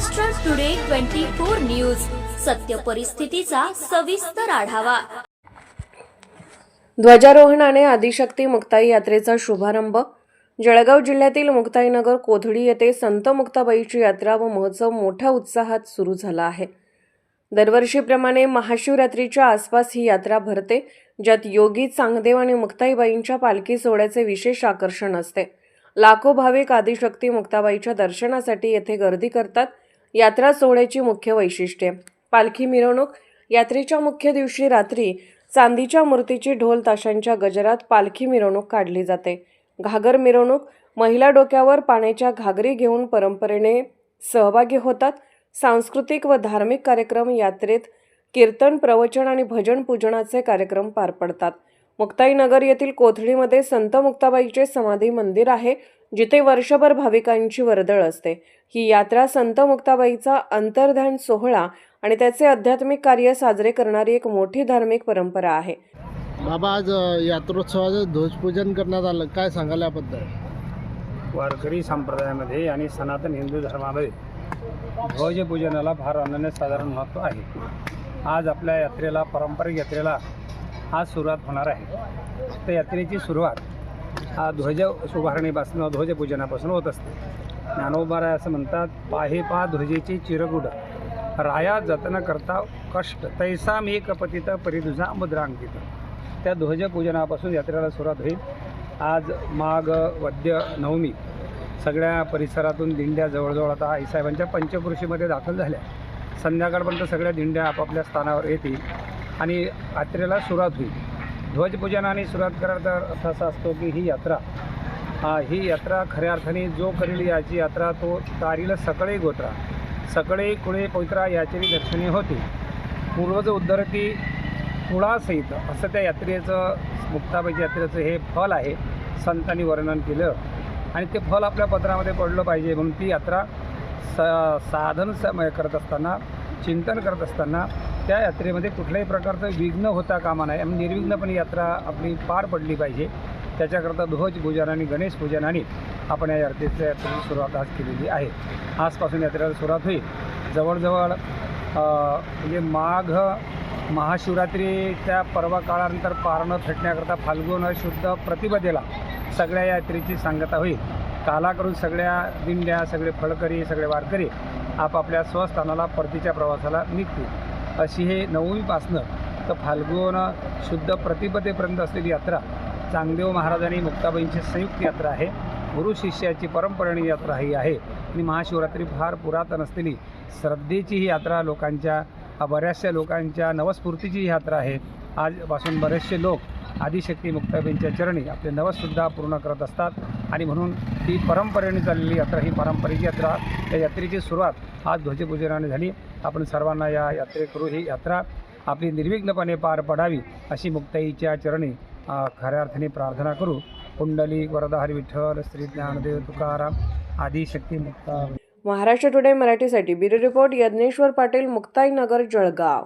Maharashtra today 24 news, सत्य परिस्थितीचा सविस्तर आढावा। ध्वजारोहणाने आदिशक्ती मुक्ताई यात्रेचा शुभारंभ। जळगाव जिल्ह्यातील मुक्ताईनगर कोथडी येथे संत मुक्ताबाईची यात्रा व महोत्सव मोठ्या उत्साहात सुरू झाला आहे। दरवर्षीप्रमाणे महाशिवरात्रीच्या आसपास ही यात्रा भरते, ज्यात योगी चांगदेव आणि मुक्ताईबाईंच्या पालखी सोहळ्याचे विशेष आकर्षण असते। लाखो भाविक आदिशक्ती मुक्ताबाईच्या दर्शनासाठी येथे गर्दी करतात। यात्रा सोहळ्याची मुख्य वैशिष्ट्ये: पालखी मिरवणूक। यात्रेच्या मुख्य दिवशी रात्री चांदीच्या मूर्तीची ढोल ताशांच्या गजरात पालखी मिरवणूक काढली जाते। घागर मिरवणूक। महिला डोक्यावर पाण्याच्या घागरी घेऊन परंपरेने सहभागी होतात। सांस्कृतिक व धार्मिक कार्यक्रम यात्रेत कीर्तन, प्रवचन आणि भजन पूजनाचे कार्यक्रम पार पडतात। मुक्ताईनगर येथील कोथळीमध्ये संत मुक्ताबाईचे समाधी मंदिर आहे, जिथे वर्षभर भाविकांची वर्दळ असते। ही यात्रा संत मुक्ताबाईचा अंतर्ध्यान सोहळा आणि त्याचे आध्यात्मिक कार्य साजरे करणारी एक मोठी धार्मिक परंपरा आहे। बाबा, आज यात्रोत्सवाचं ध्वजपूजन करण्यात आलं, काय सांगाल याबद्दल? वारकरी संप्रदायामध्ये आणि सनातन हिंदू धर्मामध्ये ध्वजपूजनाला फार अनन्यसाधारण महत्त्व आहे। आज आपल्या यात्रेला, पारंपरिक यात्रेला आज सुरुवात होणार आहे। तर यात्रेची सुरुवात हा ध्वज उभारणीपासून, ध्वजपूजनापासून होत असते। ज्ञानोबा असं म्हणतात, पाहे पा ध्वजेची चिरगुड, राया जतन करता कष्ट, तैसा मी कपतित परिदुजा मुद्रांकित। त्या ध्वजपूजनापासून यात्रेला सुरुवात होईल। आज माघ वद्य नवमी सगळ्या परिसरातून दिंड्या जवळजवळ आता आईसाहेबांच्या पंचकृषीमध्ये दाखल झाल्या। संध्याकाळपर्यंत सगळ्या दिंड्या आपापल्या स्थानावर येतील आणि यात्रेला सुरुवात होईल। ध्वजपूजनाने सुरुवात करायचा अर्थ असा असतो की ही यात्रा खऱ्या अर्थाने जो करील याची यात्रा तो तारील सकळे गोत्रा, सकळे कुळे पवित्रा याची दर्शनी होते। पूर्वज उद्धरती कुळासहित असं त्या यात्रेचं, मुक्ताबाईच्या यात्रेचं हे फल आहे। संतांनी वर्णन केलं आणि ते फल आपल्या पत्रामध्ये पडलं पाहिजे, म्हणून ती यात्रा साधन करत असताना, चिंतन करत असताना त्या यात्रेमध्ये कुठल्याही प्रकारचं विघ्न होता कामा नये, निर्विघ्नपणे यात्रा आपली पार पडली पाहिजे। त्याच्याकरता ध्वजपूजन आणि गणेश पूजनाने आपण या यात्रेची सुरुवात आज केलेली आहे। आजपासून यात्रेला सुरुवात होईल। जवळजवळ म्हणजे माघ महाशिवरात्रीच्या पर्व काळानंतर पारणं थटण्याकरता फाल्गुन शुद्ध प्रतिपदेला सगळ्या यात्रेची सांगता होईल। कालाकडून सगळ्या दिंड्या, सगळे फळकरी, सगळे वारकरी आपापल्या स्वस्थानाला परतीच्या प्रवासाला निघतील। अशी हे नवमीपासनं तर फाल्गुन शुद्ध प्रतिपदेपर्यंत असलेली यात्रा चांगदेव महाराजांनी मुक्ताबाईंची संयुक्त यात्रा आहे। गुरु शिष्याची परंपरेने यात्रा ही आहे आणि महाशिवरात्री फार पुरातन असलेली श्रद्धेची ही यात्रा, लोकांच्या बऱ्याचशा लोकांच्या नवस्फूर्तीची ही यात्रा आहे। आजपासून बरेचसे लोक आदिशक्ती मुक्ताबाईंच्या चरणी आपले नवससुद्धा पूर्ण करत असतात आणि म्हणून ही परंपरेने चाललेली यात्रा, ही पारंपरिक यात्रा, या यात्रेची सुरुवात आज ध्वजपूजनाने झाली। आपण सर्वांना या यात्रेकरू ही यात्रा आपली निर्विघ्नपणे पार पडावी अशी मुक्ताईच्या चरणी खऱ्या अर्थाने प्रार्थना करू। पुंडलिक वरदा हरी विठ्ठल, श्री ज्ञानदेव तुकाराम, आदिशक्ती मुक्ताबाई। महाराष्ट्र टुडे मराठीसाठी ब्युरो रिपोर्ट यज्ञेश्वर पाटील, मुक्ताईनगर, जळगाव।